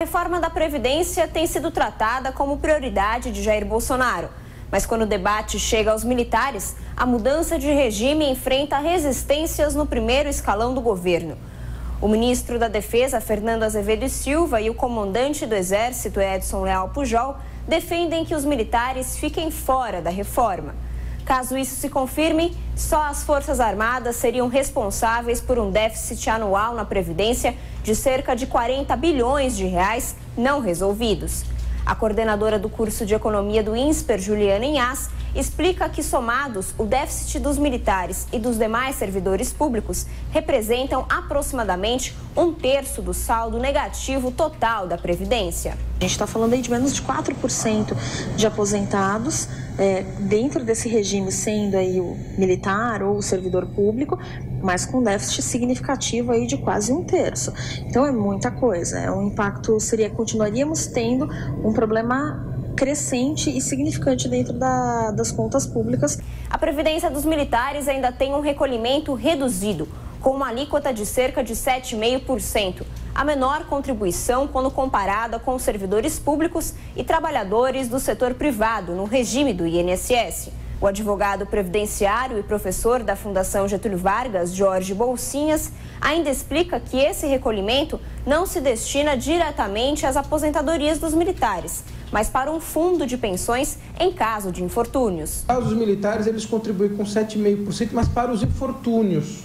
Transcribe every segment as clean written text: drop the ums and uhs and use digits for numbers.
reforma da Previdência tem sido tratada como prioridade de Jair Bolsonaro. Mas quando o debate chega aos militares, a mudança de regime enfrenta resistências no primeiro escalão do governo. O ministro da Defesa, Fernando Azevedo e Silva, e o comandante do Exército, Edson Leal Pujol, defendem que os militares fiquem fora da reforma. Caso isso se confirme, só as Forças Armadas seriam responsáveis por um déficit anual na Previdência de cerca de 40 bilhões de reais não resolvidos. A coordenadora do curso de Economia do INSPER, Juliana Inhas, explica que, somados, o déficit dos militares e dos demais servidores públicos representam aproximadamente 1/3 do saldo negativo total da Previdência. A gente está falando aí de menos de 4% de aposentados dentro desse regime, sendo aí o militar ou o servidor público, mas com déficit significativo aí de quase 1/3. Então é muita coisa, o impacto continuaríamos tendo um problema crescente e significante dentro das contas públicas. A Previdência dos militares ainda tem um recolhimento reduzido, com uma alíquota de cerca de 7,5%, a menor contribuição quando comparada com os servidores públicos e trabalhadores do setor privado no regime do INSS. O advogado previdenciário e professor da Fundação Getúlio Vargas, Jorge Bolsinhas, ainda explica que esse recolhimento não se destina diretamente às aposentadorias dos militares, mas para um fundo de pensões em caso de infortúnios. Os militares eles contribuem com 7,5%, mas para os infortúnios,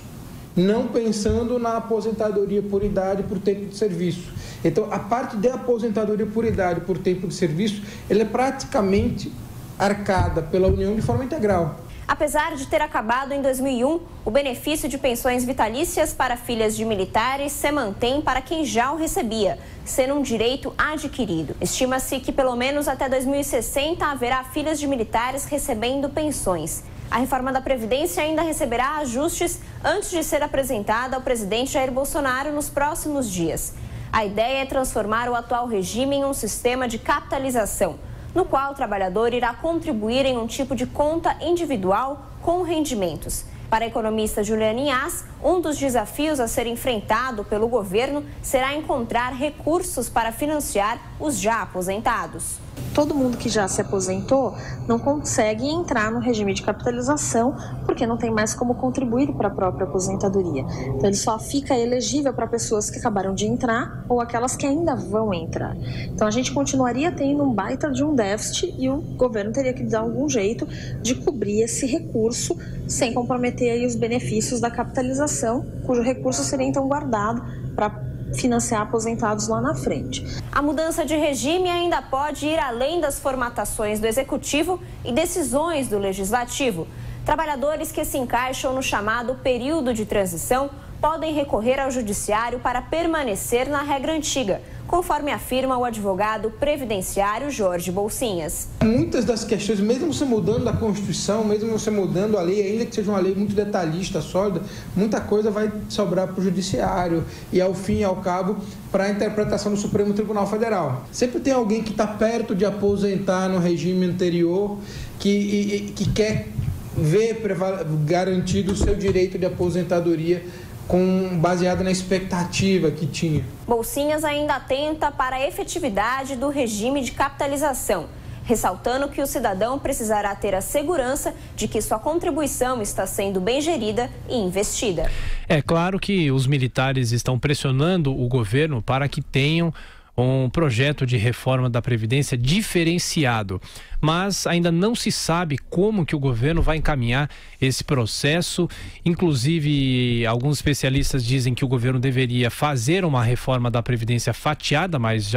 não pensando na aposentadoria por idade por tempo de serviço. Então, a parte de aposentadoria por idade por tempo de serviço, ela é praticamente arcada pela União de forma integral. Apesar de ter acabado em 2001, o benefício de pensões vitalícias para filhas de militares se mantém para quem já o recebia, sendo um direito adquirido. Estima-se que pelo menos até 2060 haverá filhas de militares recebendo pensões. A reforma da Previdência ainda receberá ajustes antes de ser apresentada ao presidente Jair Bolsonaro nos próximos dias. A ideia é transformar o atual regime em um sistema de capitalização, no qual o trabalhador irá contribuir em um tipo de conta individual com rendimentos. Para a economista Juliana Inhas, um dos desafios a ser enfrentado pelo governo será encontrar recursos para financiar os já aposentados. Todo mundo que já se aposentou não consegue entrar no regime de capitalização porque não tem mais como contribuir para a própria aposentadoria. Então ele só fica elegível para pessoas que acabaram de entrar ou aquelas que ainda vão entrar. Então a gente continuaria tendo um baita de um déficit e o governo teria que dar algum jeito de cobrir esse recurso sem comprometer aí os benefícios da capitalização, cujo recurso seria então guardado para financiar aposentados lá na frente. A mudança de regime ainda pode ir além das formatações do Executivo e decisões do Legislativo. Trabalhadores que se encaixam no chamado período de transição podem recorrer ao Judiciário para permanecer na regra antiga, conforme afirma o advogado previdenciário Jorge Bolsinhas. Muitas das questões, mesmo você mudando a Constituição, mesmo você mudando a lei, ainda que seja uma lei muito detalhista, sólida, muita coisa vai sobrar para o Judiciário e, ao fim e ao cabo, para a interpretação do Supremo Tribunal Federal. Sempre tem alguém que está perto de aposentar no regime anterior, que quer ver garantido o seu direito de aposentadoria baseado na expectativa que tinha. Bolsinhas ainda atenta para a efetividade do regime de capitalização, ressaltando que o cidadão precisará ter a segurança de que sua contribuição está sendo bem gerida e investida. É claro que os militares estão pressionando o governo para que tenham um projeto de reforma da Previdência diferenciado, mas ainda não se sabe como que o governo vai encaminhar esse processo. Inclusive, alguns especialistas dizem que o governo deveria fazer uma reforma da Previdência fatiada, mas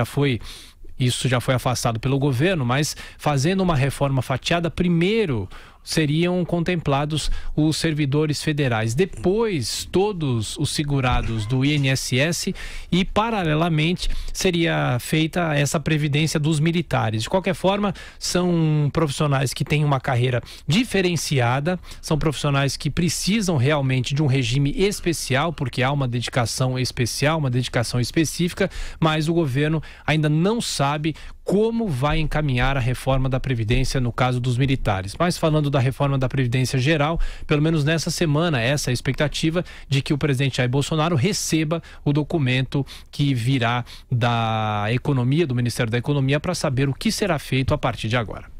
isso já foi afastado pelo governo, mas fazendo uma reforma fatiada, primeiro seriam contemplados os servidores federais, depois todos os segurados do INSS e, paralelamente, seria feita essa previdência dos militares. De qualquer forma, são profissionais que têm uma carreira diferenciada, são profissionais que precisam realmente de um regime especial, porque há uma dedicação especial, uma dedicação específica, mas o governo ainda não sabe como vai encaminhar a reforma da Previdência no caso dos militares. Mas falando da reforma da Previdência geral, pelo menos nessa semana, essa é a expectativa de que o presidente Jair Bolsonaro receba o documento que virá da Economia, do Ministério da Economia, para saber o que será feito a partir de agora.